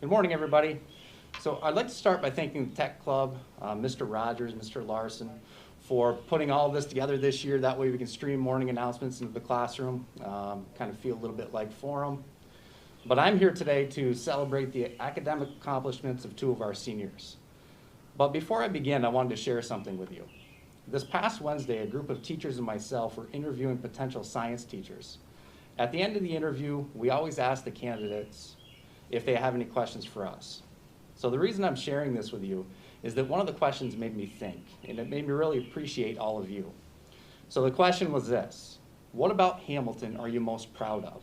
Good morning, everybody. So I'd like to start by thanking the Tech Club, Mr. Rogers, Mr. Larson, for putting all of this together this year. That way we can stream morning announcements into the classroom, kind of feel a little bit like forum. But I'm here today to celebrate the academic accomplishments of two of our seniors. But before I begin, I wanted to share something with you. This past Wednesday, a group of teachers and myself were interviewing potential science teachers. At the end of the interview, we always ask the candidates if they have any questions for us. So the reason I'm sharing this with you is that one of the questions made me think, and it made me really appreciate all of you. So the question was this: what about Hamilton are you most proud of?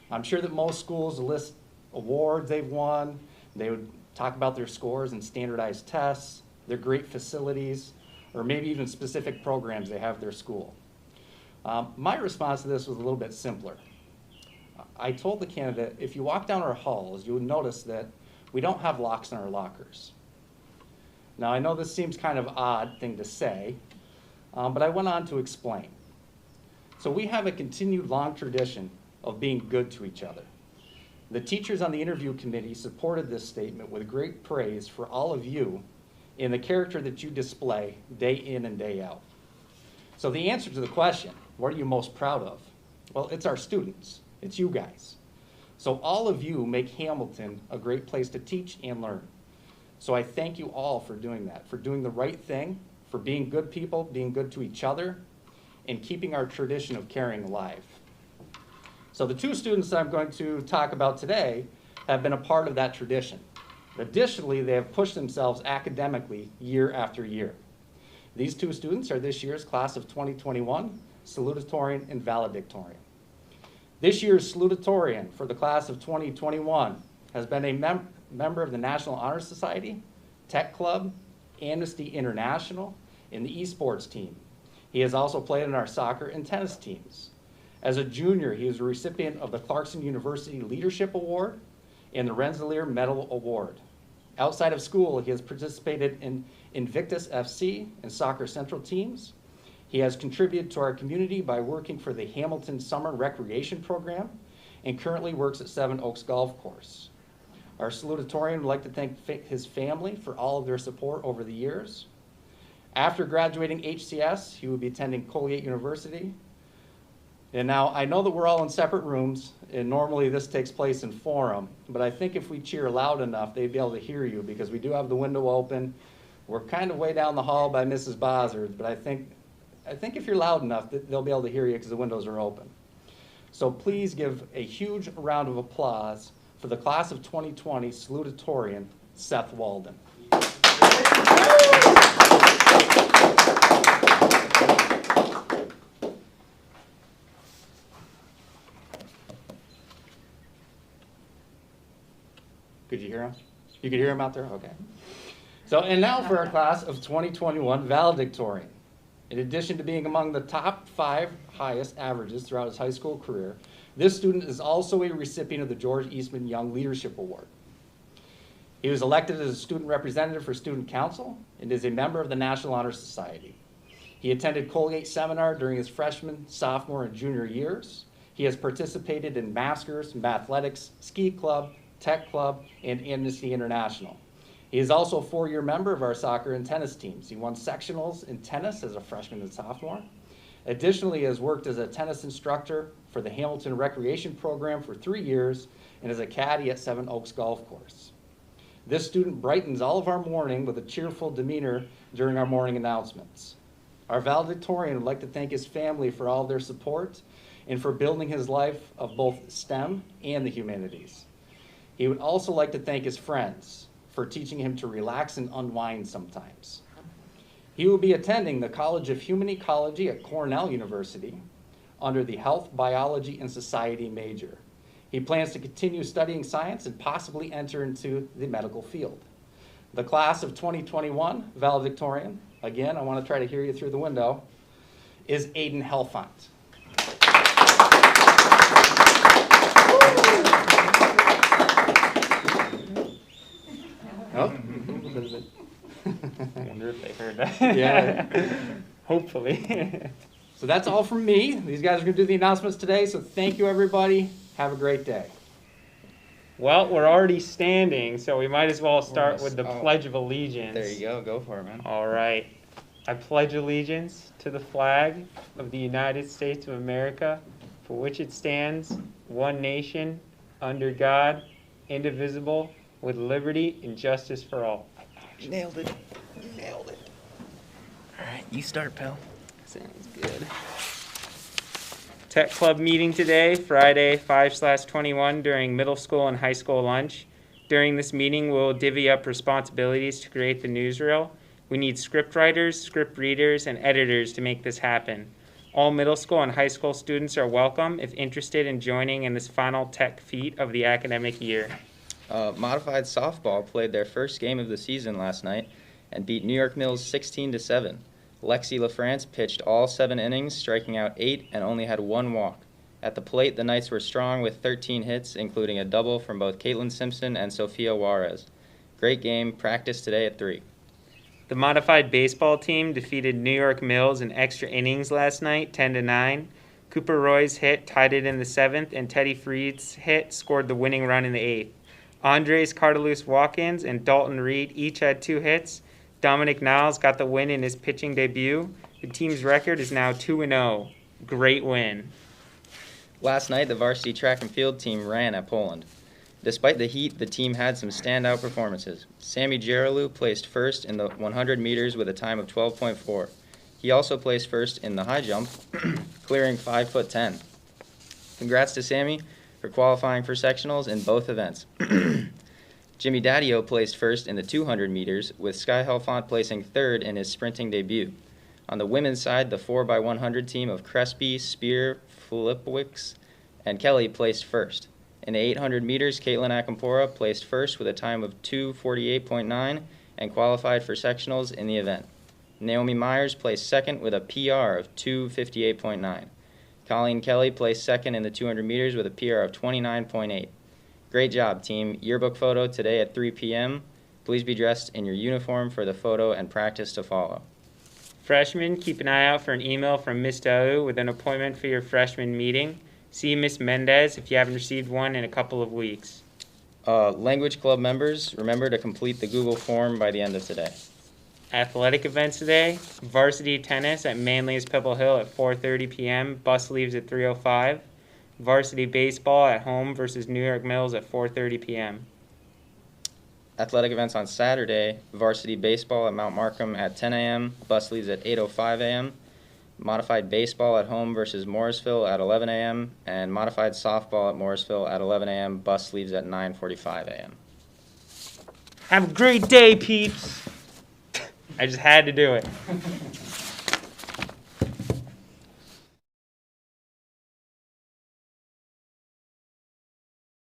I'm sure that most schools list awards they've won. They would talk about their scores and standardized tests, their great facilities, or maybe even specific programs they have at their school. My response to this was a little bit simpler. I told the candidate, if you walk down our halls, you would notice that we don't have locks in our lockers. Now, I know this seems kind of odd thing to say, but I went on to explain. So we have a continued long tradition of being good to each other. The teachers on the interview committee supported this statement with great praise for all of you in the character that you display day in and day out. So the answer to the question, what are you most proud of? Well, it's our students. It's you guys. So all of you make Hamilton a great place to teach and learn. So I thank you all for doing that, for doing the right thing, for being good people, being good to each other, and keeping our tradition of caring alive. So the two students that I'm going to talk about today have been a part of that tradition. Additionally, they have pushed themselves academically year after year. These two students are this year's class of 2021, salutatorian and valedictorian. This year's salutatorian for the class of 2021 has been a member of the National Honor Society, Tech Club, Amnesty International, and the esports team. He has also played in our soccer and tennis teams. As a junior, he was a recipient of the Clarkson University Leadership Award and the Rensselaer Medal Award. Outside of school, he has participated in Invictus FC and Soccer Central teams. He has contributed to our community by working for the Hamilton Summer Recreation Program and currently works at Seven Oaks Golf Course. Our salutatorian would like to thank his family for all of their support over the years. After graduating HCS, he will be attending Colgate University. And now, I know that we're all in separate rooms, and normally this takes place in forum, but I think if we cheer loud enough, they'd be able to hear you because we do have the window open. We're kind of way down the hall by Mrs. Bozard, but I think if you're loud enough, they'll be able to hear you because the windows are open. So please give a huge round of applause for the class of 2020 salutatorian, Seth Walden. Could you hear him? You could hear him out there? Okay. So, and now for our class of 2021 valedictorian. In addition to being among the top 5 highest averages throughout his high school career, this student is also a recipient of the George Eastman Young Leadership Award. He was elected as a student representative for Student Council and is a member of the National Honor Society. He attended Colgate Seminar during his freshman, sophomore, and junior years. He has participated in Maskers, Mathletics, Ski Club, Tech Club, and Amnesty International. He is also a 4-year member of our soccer and tennis teams. He won sectionals in tennis as a freshman and sophomore. Additionally, he has worked as a tennis instructor for the Hamilton Recreation Program for 3 years and as a caddy at Seven Oaks Golf Course. This student brightens all of our morning with a cheerful demeanor during our morning announcements. Our valedictorian would like to thank his family for all their support and for building his life of both STEM and the humanities. He would also like to thank his friends for teaching him to relax and unwind sometimes. He will be attending the College of Human Ecology at Cornell University under the Health, Biology, and Society major. He plans to continue studying science and possibly enter into the medical field. The class of 2021 valedictorian, again, I want to try to hear you through the window, is Aiden Helfont. Oh. I wonder if they heard that. Yeah. Hopefully. So that's all from me. These guys are going to do the announcements today, so thank you, everybody. Have a great day. Well, we're already standing, so we might as well start with the Oh. Pledge of Allegiance. There you go. Go for it, man. All right. I pledge allegiance to the flag of the United States of America, for which it stands, one nation, under God, indivisible, with liberty and justice for all. Nailed it. You nailed it. All right, you start, pal. Sounds good. Tech Club meeting today, Friday, 5/21, during middle school and high school lunch. During this meeting, we'll divvy up responsibilities to create the newsreel. We need script writers, script readers, and editors to make this happen. All middle school and high school students are welcome if interested in joining in this final tech feat of the academic year. Modified softball played their first game of the season last night and beat New York Mills 16-7. Lexi LaFrance pitched all 7 innings, striking out 8 and only had 1 walk. At the plate, the Knights were strong with 13 hits, including a double from both Caitlin Simpson and Sofia Juarez. Great game. Practice today at 3. The modified baseball team defeated New York Mills in extra innings last night, 10-9. Cooper Roy's hit tied it in the 7th, and Teddy Freed's hit scored the winning run in the 8th. Andres Cardelus Watkins and Dalton Reed each had 2 hits. Dominic Niles got the win in his pitching debut. The team's record is now 2-0. Great win. Last night, the varsity track and field team ran at Poland. Despite the heat, the team had some standout performances. Sammy Geralou placed first in the 100 meters with a time of 12.4. He also placed first in the high jump, clearing 5'10". Congrats to Sammy for qualifying for sectionals in both events. Jimmy Daddio placed first in the 200 meters, with Sky Helfont placing third in his sprinting debut. On the women's side, the 4x100 team of Crespi, Spear, Filipowicz, and Kelly placed first. In the 800 meters, Caitlin Akampora placed first with a time of 2:48.9 and qualified for sectionals in the event. Naomi Myers placed second with a PR of 2:58.9. Colleen Kelly placed second in the 200 meters with a PR of 29.8. Great job, team. Yearbook photo today at 3 p.m. Please be dressed in your uniform for the photo and practice to follow. Freshmen, keep an eye out for an email from Ms. Daou with an appointment for your freshman meeting. See Ms. Mendez if you haven't received one in a couple of weeks. Language club members, remember to complete the Google form by the end of today. Athletic events today, varsity tennis at Manly's Pebble Hill at 4:30 p.m. Bus leaves at 3:05. Varsity baseball at home versus New York Mills at 4:30 p.m. Athletic events on Saturday, varsity baseball at Mount Markham at 10 a.m., bus leaves at 8:05 a.m., modified baseball at home versus Morrisville at 11 a.m., and modified softball at Morrisville at 11 a.m., bus leaves at 9:45 a.m. Have a great day, peeps! I just had to do it.